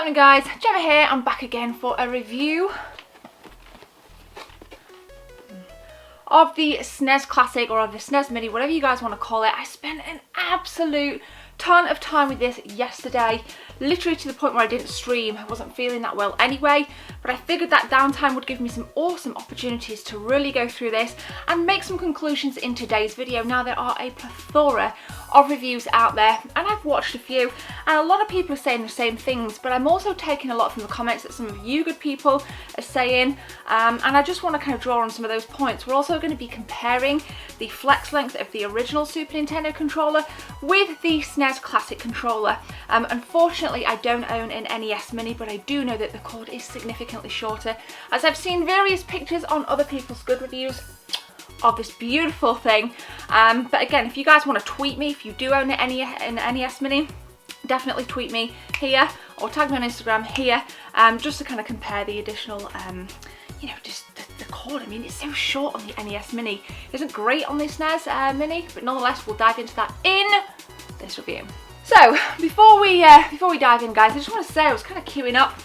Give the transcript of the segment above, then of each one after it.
happening, guys? Gemma here. I'm back again for a review of the Snes Classic, or of the Snes Mini, whatever you guys want to call it. I spent an absolute ton of time with this yesterday, literally to the point where I didn't stream. I wasn't feeling that well anyway, but I figured that downtime would give me some awesome opportunities to really go through this and make some conclusions in today's video. Now, there are a plethora of reviews out there, and I've watched a few, and a lot of people are saying the same things, but I'm also taking a lot from the comments that some of you good people are saying, and I just want to kind of draw on some of those points. We're also going to be comparing the flex length of the original Super Nintendo controller with the Snes Classic controller. Unfortunately, I don't own an NES Mini, but I do know that the cord is significantly shorter, as I've seen various pictures on other people's good reviews of this beautiful thing. But again, if you guys want to tweet me, if you do own an NES Mini, definitely tweet me here or tag me on Instagram here, just to kind of compare the additional, you know, just the cord. I mean, it's so short on the NES Mini. It isn't great on the SNES Mini, but nonetheless, we'll dive into that in this review. So before we dive in, guys, I just want to say I was kind of queuing up.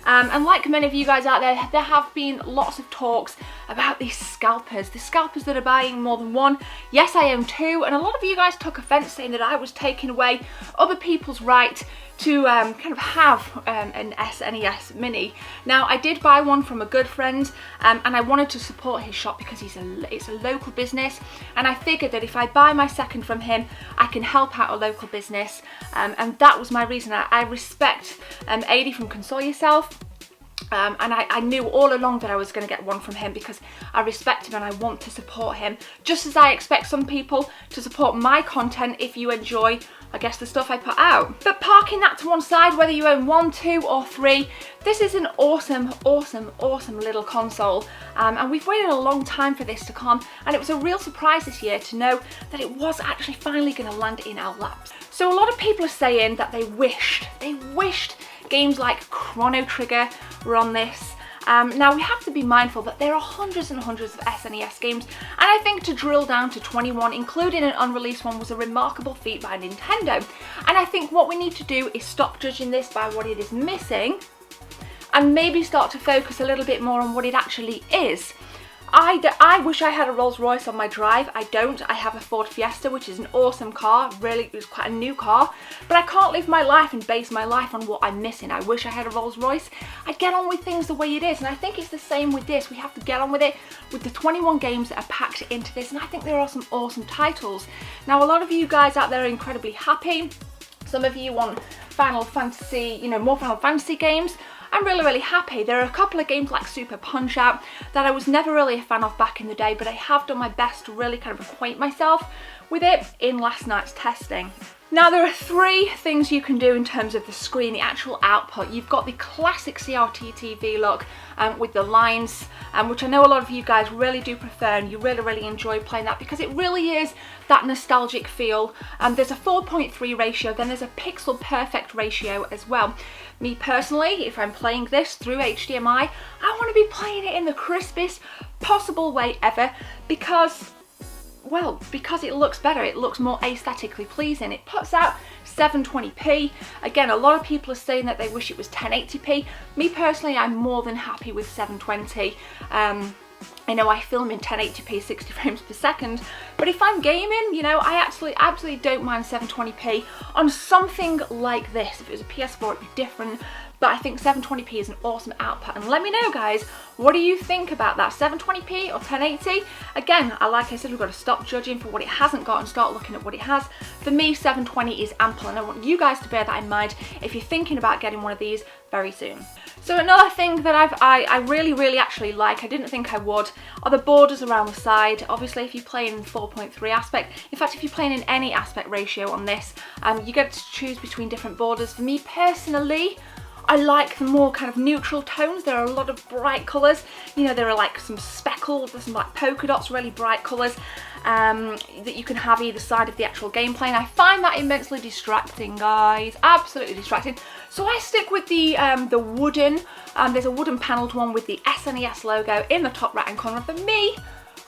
And like many of you guys out there, there have been lots of talks about these scalpers, the scalpers that are buying more than one. Yes, I own two, and a lot of you guys took offence saying that I was taking away other people's right to kind of have an SNES Mini. Now, I did buy one from a good friend, and I wanted to support his shop because it's a local business, and I figured that if I buy my second from him, I can help out a local business, and that was my reason. I respect Adi from Console Yourself. And I knew all along that I was going to get one from him because I respect him and I want to support him, just as I expect some people to support my content if you enjoy, I guess, the stuff I put out. But parking that to one side, whether you own one, two or three, this is an awesome little console, and we've waited a long time for this to come, and it was a real surprise this year to know that it was actually finally going to land in our laps. So a lot of people are saying that they wished games like Chrono Trigger were on this. Now, we have to be mindful that there are hundreds and hundreds of SNES games, and I think to drill down to 21, including an unreleased one, was a remarkable feat by Nintendo. And I think what we need to do is stop judging this by what it is missing and maybe start to focus a little bit more on what it actually is. I wish I had a Rolls Royce on my drive. I don't. I have a Ford Fiesta, which is an awesome car. Really, it was quite a new car. But I can't live my life and base my life on what I'm missing. I wish I had a Rolls Royce. I'd get on with things the way it is. And I think it's the same with this. We have to get on with it with the 21 games that are packed into this. And I think there are some awesome titles. Now, a lot of you guys out there are incredibly happy. Some of you want Final Fantasy, you know, more Final Fantasy games. I'm really happy. There are a couple of games like Super Punch-Out that I was never really a fan of back in the day, but I have done my best to really kind of acquaint myself with it in last night's testing. Now, there are three things you can do in terms of the screen, the actual output. You've got the classic CRT TV look with the lines, which I know a lot of you guys really do prefer, and you really enjoy playing that because it really is that nostalgic feel. There's a 4:3 ratio, then there's a pixel perfect ratio as well. Me personally, if I'm playing this through HDMI, I want to be playing it in the crispest possible way ever because, well, because it looks better, it looks more aesthetically pleasing. It puts out 720p. Again, a lot of people are saying that they wish it was 1080p. Me personally, I'm more than happy with 720. I know I film in 1080p 60 frames per second, but if I'm gaming, you know, I absolutely don't mind 720p on something like this. If it was a PS4, it'd be different, but I think 720p is an awesome output. And let me know, guys, what do you think about that, 720p or 1080? Again, like I said, we've got to stop judging for what it hasn't got and start looking at what it has. For me, 720 is ample, and I want you guys to bear that in mind if you're thinking about getting one of these very soon. So another thing that I really actually like, I didn't think I would, are the borders around the side. Obviously, if you play in 4:3 aspect, in fact, if you're playing in any aspect ratio on this, you get to choose between different borders. For me personally, I like the more kind of neutral tones. There are a lot of bright colours. You know, there are like some speckles, there's some like polka dots, really bright colours that you can have either side of the actual gameplay. And I find that immensely distracting, guys. Absolutely distracting. So I stick with the wooden, there's a wooden panelled one with the SNES logo in the top right hand corner. For me,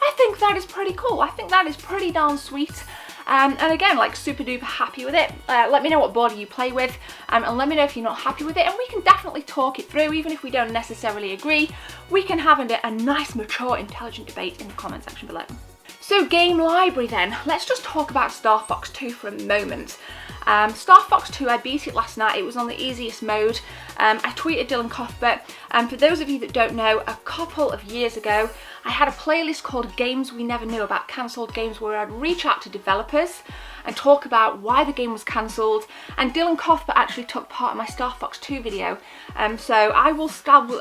I think that is pretty cool. I think that is pretty darn sweet. And again, like super duper happy with it. Let me know what border you play with, and let me know if you're not happy with it, and we can definitely talk it through. Even if we don't necessarily agree, we can have a nice, mature, intelligent debate in the comment section below. So game library then, let's just talk about Star Fox 2 for a moment. Star Fox 2, I beat it last night. It was on the easiest mode. I tweeted Dylan Cuthbert, and for those of you that don't know, a couple of years ago I had a playlist called Games We Never Knew About Cancelled Games, where I'd reach out to developers and talk about why the game was cancelled, and Dylan Cuthbert actually took part in my Star Fox 2 video. So I will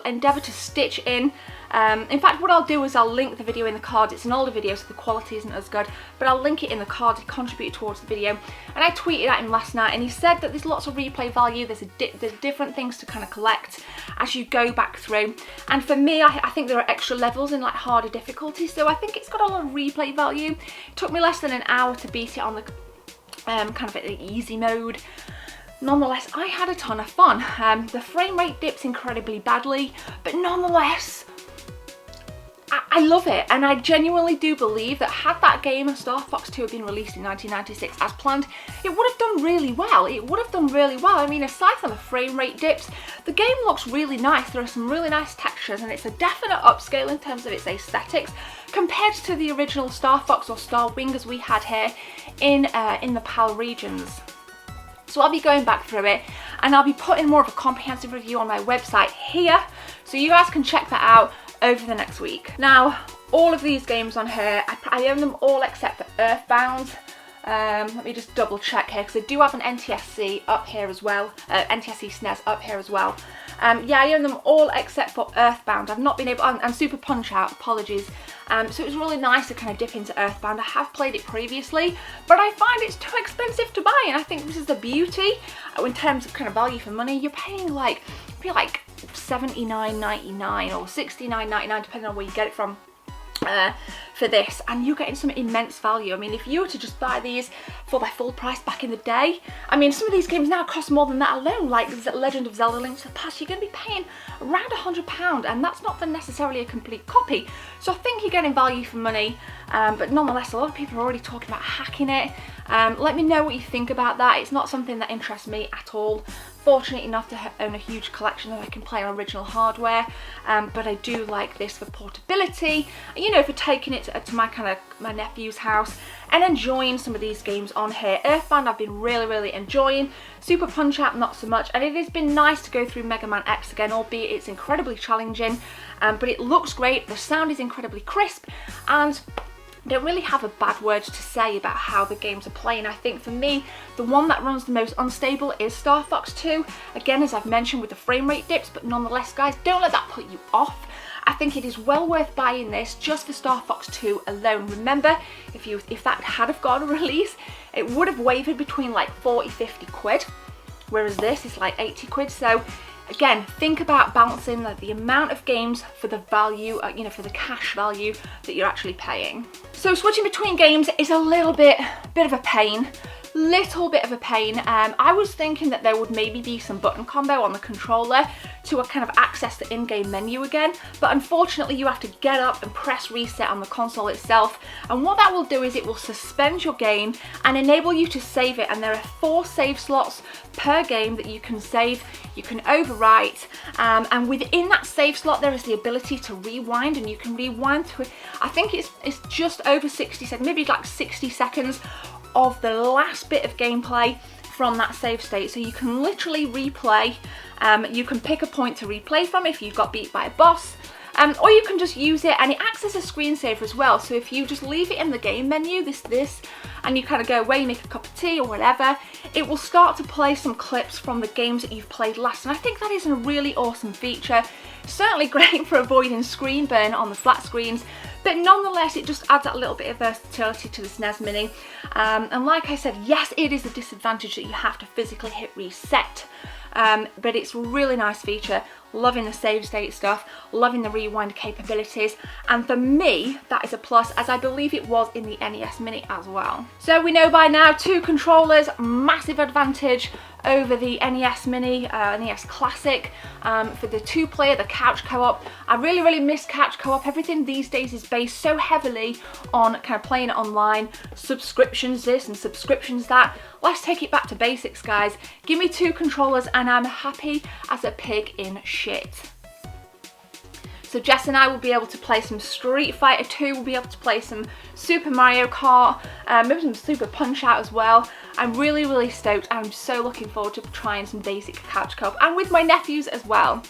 endeavour to stitch in. In fact, what I'll do is I'll link the video in the cards. It's an older video, so the quality isn't as good, but I'll link it in the cards to contribute towards the video. And I tweeted at him last night, and he said that there's lots of replay value. There's different things to kind of collect as you go back through. And for me, I think there are extra levels in like harder difficulty, so I think it's got a lot of replay value. It took me less than an hour to beat it on the kind of the easy mode. Nonetheless, I had a ton of fun. The frame rate dips incredibly badly, but nonetheless, I love it, and I genuinely do believe that had that game, Star Fox 2, been released in 1996 as planned, it would have done really well. It would have done really well. I mean, aside from the frame rate dips, the game looks really nice. There are some really nice textures, and it's a definite upscale in terms of its aesthetics compared to the original Star Fox or Star Wing as we had here in the PAL regions. So I'll be going back through it, and I'll be putting more of a comprehensive review on my website here, so you guys can check that out over the next week. Now, all of these games on here, I own them all except for Earthbound. Let me just double check here, because I do have an NTSC up here as well, NTSC SNES up here as well. Yeah, I own them all except for Earthbound. I've not been able, and Super Punch-Out, apologies. So it was really nice to kind of dip into Earthbound. I have played it previously, but I find it's too expensive to buy, and I think this is the beauty in terms of kind of value for money. You're paying like, I feel like $79.99 or $69.99 depending on where you get it from for this, and you're getting some immense value. I mean, if you were to just buy these for their full price back in the day, I mean, some of these games now cost more than that alone, like Legend of Zelda Link to the Past. You're going to be paying around £100, and that's not for necessarily a complete copy. So I think you're getting value for money, but nonetheless, a lot of people are already talking about hacking it. Let me know what you think about that. It's not something that interests me at all. Fortunate enough to own a huge collection that I can play on original hardware, but I do like this for portability, you know, for taking it to my nephew's house and enjoying some of these games on here. Earthbound I've been really enjoying, Super Punch-Out not so much, and it has been nice to go through Mega Man X again, albeit it's incredibly challenging, but it looks great, the sound is incredibly crisp, and I don't really have a bad word to say about how the games are playing. I think for me, the one that runs the most unstable is Star Fox 2. Again, as I've mentioned, with the frame rate dips, but nonetheless, guys, don't let that put you off. I think it is well worth buying this just for Star Fox 2 alone. Remember, if that had have got a release, it would have wavered between like 40-50 quid, whereas this is like 80 quid. So again, think about balancing the amount of games for the value, you know, for the cash value that you're actually paying. So switching between games is a little bit of a pain. Little bit of a pain. I was thinking that there would maybe be some button combo on the controller to kind of access the in-game menu again, but unfortunately you have to get up and press reset on the console itself, and what that will do is it will suspend your game and enable you to save it, and there are 4 save slots per game that you can save. You can overwrite, and within that save slot there is the ability to rewind, and you can rewind to, I think it's just over 60 seconds, maybe like 60 seconds of the last bit of gameplay from that save state. So you can literally replay, you can pick a point to replay from if you've got beat by a boss, or you can just use it, and it acts as a screensaver as well. So if you just leave it in the game menu, this, and you kind of go away, you make a cup of tea or whatever, it will start to play some clips from the games that you've played last, and I think that is a really awesome feature. Certainly great for avoiding screen burn on the flat screens, but nonetheless it just adds that little bit of versatility to the SNES Mini. And like I said, yes, it is a disadvantage that you have to physically hit reset, but it's a really nice feature. loving the save state stuff, loving the rewind capabilities, and for me that is a plus, as I believe it was in the NES Mini as well. So we know by now 2 controllers, massive advantage over the NES Mini, NES Classic. For the 2-player, the couch co-op, I really miss couch co-op. Everything these days is based so heavily on kind of playing it online, subscriptions this and subscriptions that. Let's take it back to basics, guys. Give me 2 controllers and I'm happy as a pig in shit. So Jess and I will be able to play some Street Fighter 2, we'll be able to play some Super Mario Kart, maybe some Super Punch-Out as well. I'm really stoked. I'm so looking forward to trying some basic couch co-op and with my nephews as well.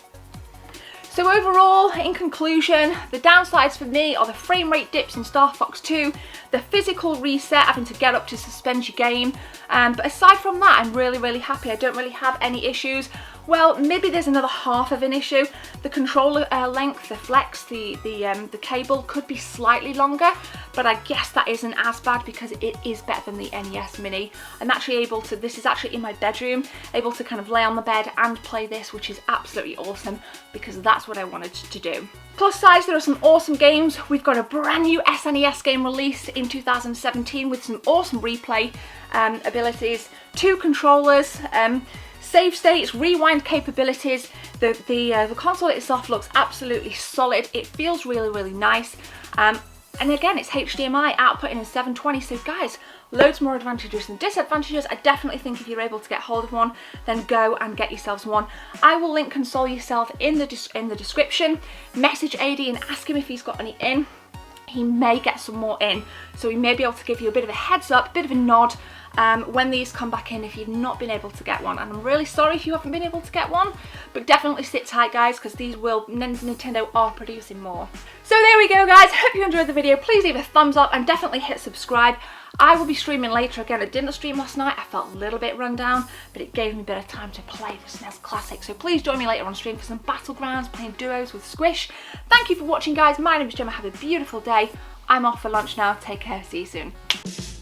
So overall, in conclusion, the downsides for me are the frame rate dips in Star Fox 2, the physical reset, having to get up to suspend your game, but aside from that, I'm really happy. I don't really have any issues. Well, maybe there's another half of an issue. The controller length, the flex, the cable could be slightly longer, but I guess that isn't as bad because it is better than the NES Mini. I'm actually able to, this is actually in my bedroom, able to kind of lay on the bed and play this, which is absolutely awesome because that's what I wanted to do. Plus sides, there are some awesome games. We've got a brand new SNES game released in 2017 with some awesome replay abilities, 2 controllers, save states, rewind capabilities. The console itself looks absolutely solid. It feels really nice. And again, it's HDMI outputting in 720. So guys, loads more advantages than disadvantages. I definitely think if you're able to get hold of one, then go and get yourselves one. I will link Console Yourself in the description. Message AD and ask him if he's got any in. He may get some more in, so he may be able to give you a bit of a heads up, a bit of a nod when these come back in if you've not been able to get one. And I'm really sorry if you haven't been able to get one, but definitely sit tight, guys, because these will, Nintendo are producing more. So there we go, guys. Hope you enjoyed the video. Please leave a thumbs up and definitely hit subscribe. I will be streaming later. Again, I didn't stream last night. I felt a little bit run down, but it gave me a bit of time to play the SNES Classic. So please join me later on stream for some battlegrounds, playing duos with Squish. Thank you for watching, guys. My name is Gemma. Have a beautiful day. I'm off for lunch now. Take care. See you soon.